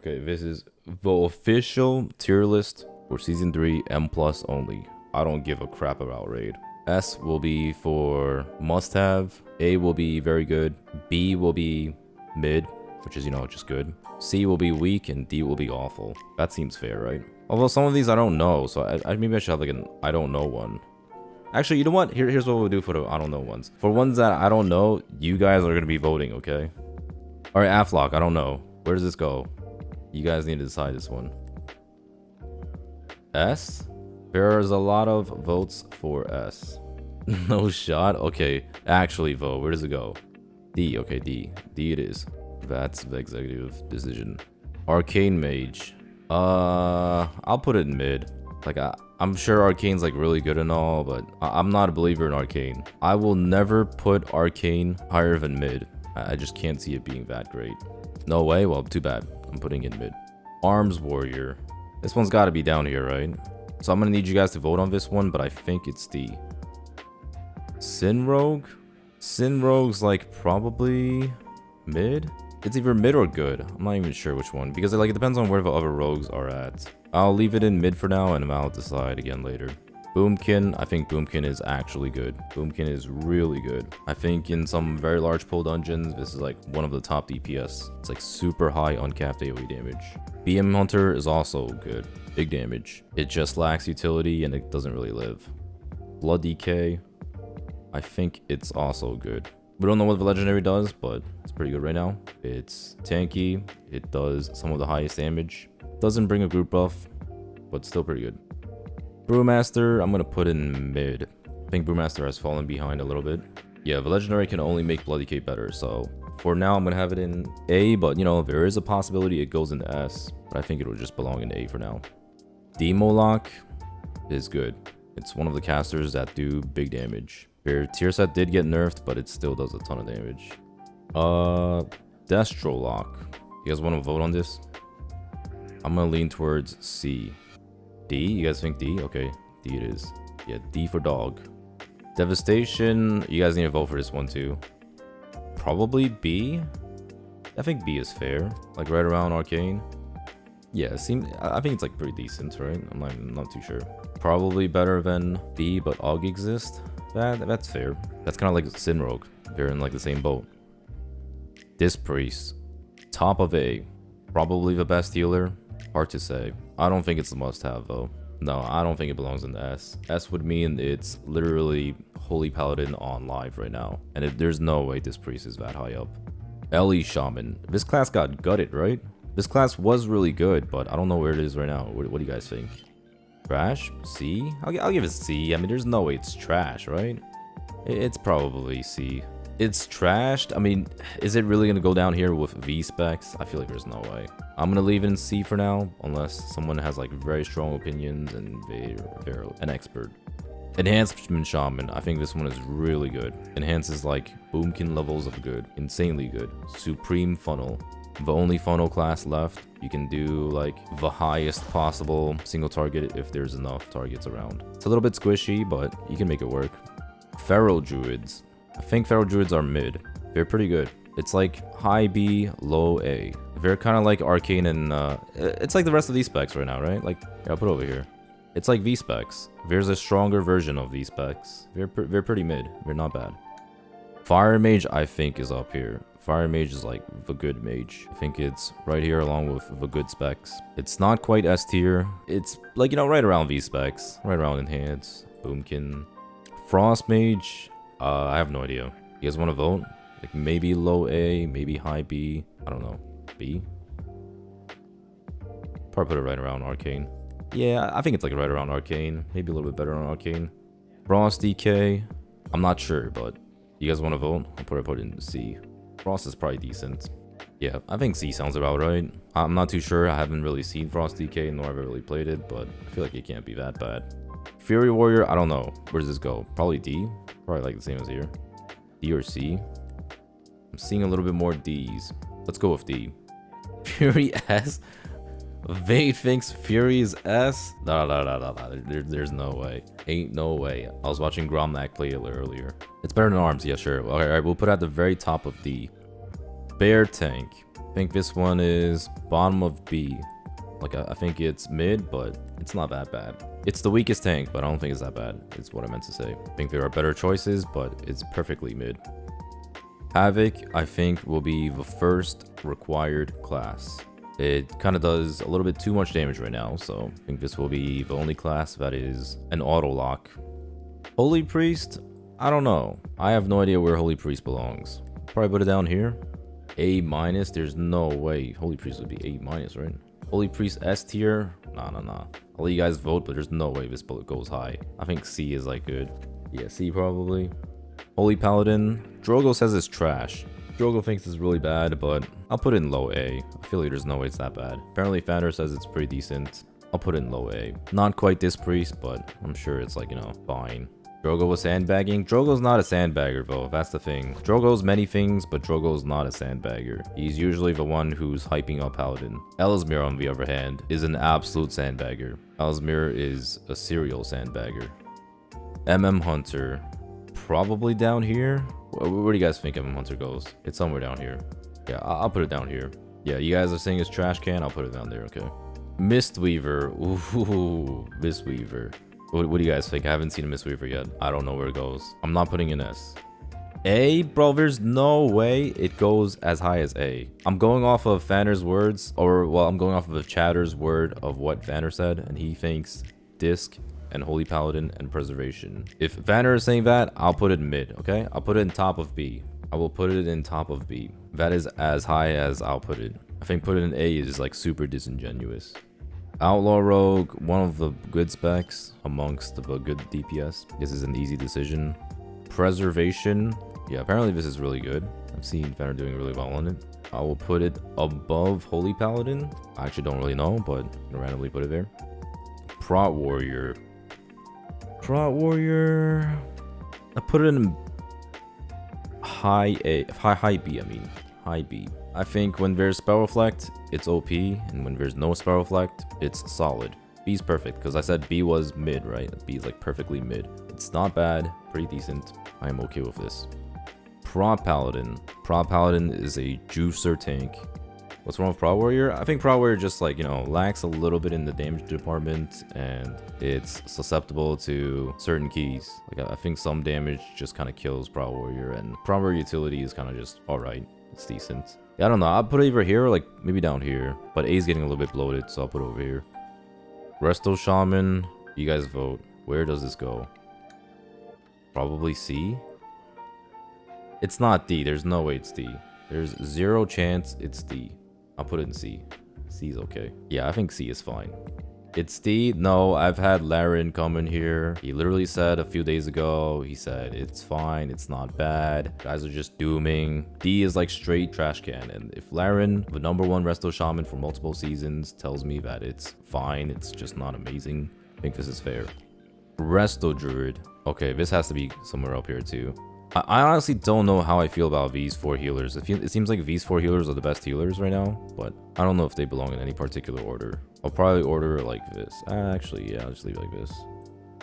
Okay, this is the official tier list for season 3 M+ only. I don't give a crap about raid. S will be for must-have. A will be very good. B will be mid, which is, you know, just good. C will be weak, and D will be awful. That seems fair, right? Although some of these I don't know, so maybe I should have like an I don't know one. Actually, you know what? Here's what we'll do for the I don't know ones. For ones that I don't know, you guys are gonna be voting, okay? All right, Aflock, I don't know. Where does this go? You guys need to decide this one. S? There's a lot of votes for S. No shot? Okay, actually vote. Where does it go? D. Okay, D. D it is. That's the executive decision. Arcane Mage. I'll put it in mid. Like, I'm sure Arcane's like really good and all, but I'm not a believer in Arcane. I will never put Arcane higher than mid. I just can't see it being that great. No way? Well, too bad. I'm putting it in mid. Arms Warrior. This one's got to be down here, right? So I'm going to need you guys to vote on this one, but I think it's D. Sin Rogue? Sin Rogue's like probably mid? It's either mid or good. I'm not even sure which one, because it depends on where the other rogues are at. I'll leave it in mid for now, and I'll decide again later. Boomkin, I think Boomkin is actually good. Boomkin is really good. I think in some very large pull dungeons, this is like one of the top DPS. It's like super high uncapped AoE damage. BM Hunter is also good. Big damage. It just lacks utility and it doesn't really live. Blood DK, I think it's also good. We don't know what the legendary does, but it's pretty good right now. It's tanky. It does some of the highest damage. Doesn't bring a group buff, but still pretty good. Brewmaster, I'm going to put in mid. I think Brewmaster has fallen behind a little bit. Yeah, the legendary can only make Blood DK better, so for now I'm going to have it in A, but you know, there is a possibility it goes into S, but I think it will just belong in A for now. Demolock is good. It's one of the casters that do big damage. Their tier set did get nerfed, but it still does a ton of damage. Destrolock. You guys want to vote on this? I'm going to lean towards C. D? You guys think D? Okay, D it is. Yeah, D for dog. Devastation. You guys need to vote for this one too. Probably B? I think B is fair. Like right around Arcane. Yeah, I think it's like pretty decent, right? I'm not too sure. Probably better than B, but AUG exists. That's fair. That's kind of like Sin Rogue. They're in like the same boat. Disc Priest. Top of A. Probably the best healer. Hard to say. I don't think it's a must-have though. No, I don't think it belongs in the S. S would mean it's literally Holy Paladin on live right now. And there's no way this priest is that high up. LE Shaman. This class got gutted, right? This class was really good, but I don't know where it is right now. What do you guys think? Trash? C? I'll give it C. I mean, there's no way it's trash, right? It's probably C. It's trashed. I mean, is it really going to go down here with V specs? I feel like there's no way. I'm going to leave it in C for now, unless someone has like very strong opinions and they're an expert. Enhancement Shaman. I think this one is really good. Enhances like Boomkin levels of good. Insanely good. Supreme Funnel. The only funnel class left. You can do like the highest possible single target if there's enough targets around. It's a little bit squishy, but you can make it work. Feral Druids. I think Feral Druids are mid. They're pretty good. It's like high B, low A. They're kind of like Arcane and it's like the rest of these specs right now, right? Like, here, I'll put it over here. It's like V specs. There's a stronger version of V specs. They're pretty mid. They're not bad. Fire Mage, I think, is up here. Fire Mage is like the good mage. I think it's right here along with the good specs. It's not quite S tier. It's like, you know, right around V specs. Right around Enhance, Boomkin. Frost Mage, I have no idea. You guys want to vote? Like maybe low A, maybe high B. I don't know. B? Probably put it right around Arcane. Yeah, I think it's like right around Arcane. Maybe a little bit better on Arcane. Frost DK, I'm not sure, but you guys want to vote? I'll probably put it in C. Frost is probably decent. Yeah, I think C sounds about right. I'm not too sure. I haven't really seen Frost DK, nor have I really played it, but I feel like it can't be that bad. Fury Warrior, I don't know. Where does this go? Probably D. Probably like the same as here. D or C. I'm seeing a little bit more D's. Let's go with D. Fury S? Vade thinks Fury is S? No. There's no way. Ain't no way. I was watching Gromnak play it earlier. It's better than Arms. Yeah, sure. All right, we'll put it at the very top of D. Bear Tank. I think this one is bottom of B. Like, I think it's mid, but it's not that bad. It's the weakest tank, but I don't think it's that bad. It's what I meant to say. I think there are better choices, but it's perfectly mid. Havoc, I think, will be the first required class. It kind of does a little bit too much damage right now, so I think this will be the only class that is an auto lock. Holy Priest, I don't know. I have no idea where Holy Priest belongs. Probably put it down here. A-, there's no way Holy Priest would be A-, right? Holy Priest S tier? Nah. I'll let you guys vote, but there's no way this bullet goes high. I think C is like good. Yeah, C probably. Holy Paladin. Drogo says it's trash. Drogo thinks it's really bad, but I'll put it in low A. I feel like there's no way it's that bad. Apparently Fander says it's pretty decent. I'll put it in low A. Not quite this priest, but I'm sure it's like, you know, fine. Drogo was sandbagging. Drogo's not a sandbagger though, that's the thing. Drogo's many things, but Drogo's not a sandbagger. He's usually the one who's hyping up Paladin. Ellesmere, on the other hand, is an absolute sandbagger. Ellesmere is a serial sandbagger. Hunter. Probably down here. Where do you guys think Hunter goes? It's somewhere down here. Yeah, I'll put it down here. Yeah, you guys are saying it's trash can. I'll put it down there, okay. Mistweaver. Ooh, Mistweaver. What do you guys think? I haven't seen a Mistweaver yet. I don't know where it goes. I'm not putting in S. A? Bro, there's no way it goes as high as A. I'm going off of Fanner's words, or, well, I'm going off of the chatter's word of what Fanner said, and he thinks Disc and Holy Paladin and Preservation. If Vanner is saying that, I'll put it in mid, okay? I'll put it in top of B. I will put it in top of B. That is as high as I'll put it. I think put it in A is like super disingenuous. Outlaw Rogue, one of the good specs amongst the good DPS. This is an easy decision. Preservation, yeah, apparently this is really good. I've seen Vanner doing really well on it. I will put it above Holy Paladin. I actually don't really know, but I'm gonna randomly put it there. Prot Warrior, I put it in high B, high B. I think when there's Spell Reflect, it's OP, and when there's no Spell Reflect, it's solid. B's perfect, because I said B was mid, right? B is like perfectly mid. It's not bad, pretty decent. I am okay with this. Prot Paladin. Prot Paladin is a juicer tank. What's wrong with Prot Warrior? I think Prot Warrior just, like, you know, lacks a little bit in the damage department, and it's susceptible to certain keys. Like, I think some damage just kind of kills Prot Warrior, and Prot Warrior utility is kind of just alright. It's decent. Yeah, I don't know. I'll put it over here, or like maybe down here. But A is getting a little bit bloated, so I'll put it over here. Resto Shaman. You guys vote. Where does this go? Probably C. It's not D. There's no way it's D. There's zero chance it's D. I'll put it in C. C is okay. Yeah, I think C is fine. It's D. No, I've had Laren come in here. He literally said a few days ago, he said, it's fine, it's not bad. Guys are just dooming. D is like straight trash can. And if Laren, the #1 Resto Shaman for multiple seasons, tells me that it's fine, it's just not amazing, I think this is fair. Resto Druid. Okay, this has to be somewhere up here too. I honestly don't know how I feel about these 4 healers. It seems like these 4 healers are the best healers right now, but I don't know if they belong in any particular order. I'll probably order it like this. Actually, yeah, I'll just leave it like this.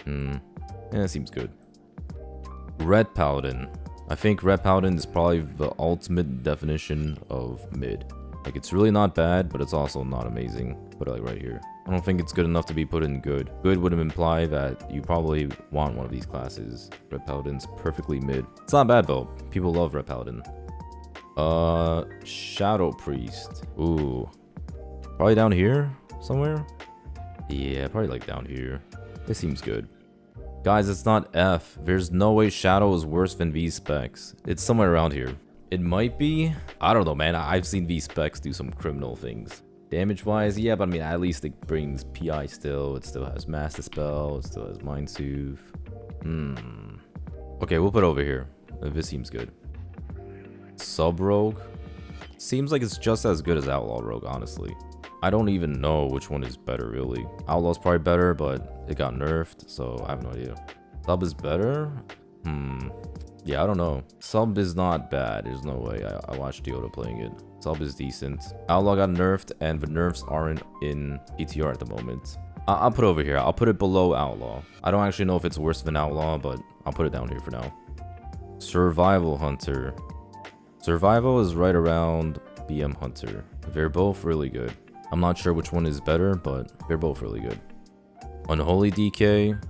Yeah, it seems good. Red Paladin. I think Red Paladin is probably the ultimate definition of mid. Like, it's really not bad, but it's also not amazing. Put it like right here. I don't think it's good enough to be put in good. Good would imply that you probably want one of these classes. Red Paladin's perfectly mid. It's not bad though. People love Red Paladin. Shadow Priest. Ooh. Probably down here somewhere? Yeah, probably like down here. This seems good. Guys, it's not F. There's no way Shadow is worse than these specs. It's somewhere around here. It might be. I don't know, man. I've seen these specs do some criminal things. Damage wise, yeah, but I mean, at least it brings PI still. It still has Master Spell. It still has Mind Soothe. Okay, we'll put it over here. This seems good. Sub Rogue. Seems like it's just as good as Outlaw Rogue, honestly. I don't even know which one is better, really. Outlaw's probably better, but it got nerfed, so I have no idea. Sub is better? Yeah, I don't know. Sub is not bad. There's no way. I watched Deoda playing it. Sub is decent. Outlaw got nerfed, and the nerfs aren't in PTR at the moment. I'll put it over here. I'll put it below Outlaw. I don't actually know if it's worse than Outlaw, but I'll put it down here for now. Survival Hunter. Survival is right around BM Hunter. They're both really good. I'm not sure which one is better, but they're both really good. Unholy DK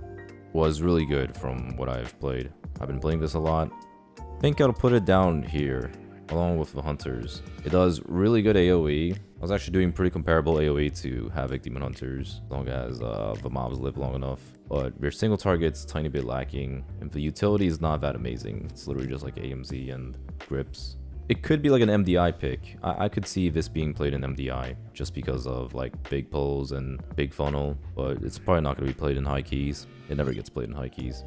was really good from what I've played. I've been playing this a lot. I think I'll put it down here along with the Hunters. It does really good AoE. I was actually doing pretty comparable AoE to Havoc Demon Hunters, as long as the mobs live long enough. But their single target's tiny bit lacking, and the utility is not that amazing. It's literally just like AMZ and grips. It could be like an MDI pick. I could see this being played in MDI just because of like big pulls and big funnel, but it's probably not going to be played in high keys. It never gets played in high keys.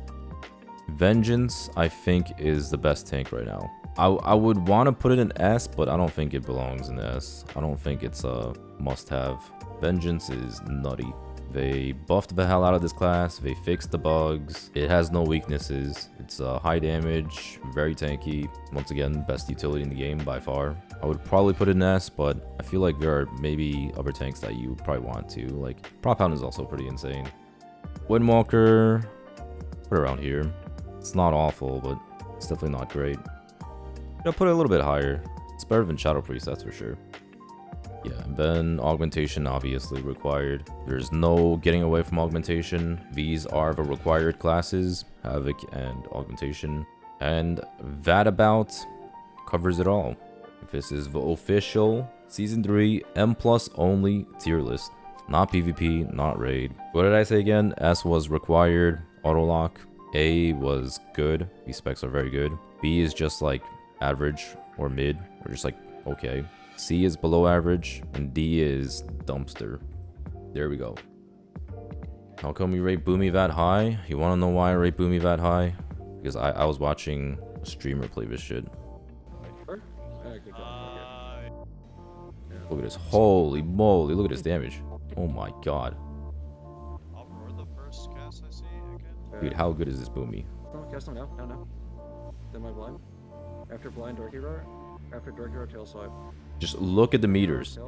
Vengeance, I think, is the best tank right now. I would want to put it in S, but I don't think it belongs in S. I don't think it's a must-have. Vengeance is nutty. They buffed the hell out of this class. They fixed the bugs. It has no weaknesses. It's high damage, very tanky. Once again, best utility in the game by far. I would probably put it in S, but I feel like there are maybe other tanks that you probably want to. Like, Prop Hound is also pretty insane. Windwalker, put it around here. It's not awful, but it's definitely not great. I'll put it a little bit higher. It's better than Shadow Priest, that's for sure. Yeah, and then Augmentation obviously required. There's no getting away from Augmentation. These are the required classes, Havoc and Augmentation. And that about covers it all. This is the official Season 3 M+ only tier list. Not PvP, not raid. What did I say again? S was required, auto lock. A was good. These specs are very good. B is just like average or mid, or just like okay. C is below average, and D is dumpster. There we go. How come you rate Boomy that high? You want to know why I rate Boomy that high? Because I was watching a streamer play this shit. Look at this. Holy moly, look at this damage. Oh my god. Dude, how good is this Boomy? Cast now. Then my blind. After blind Dorki roar. After Dorki roar tail swipe. Just look at the meters.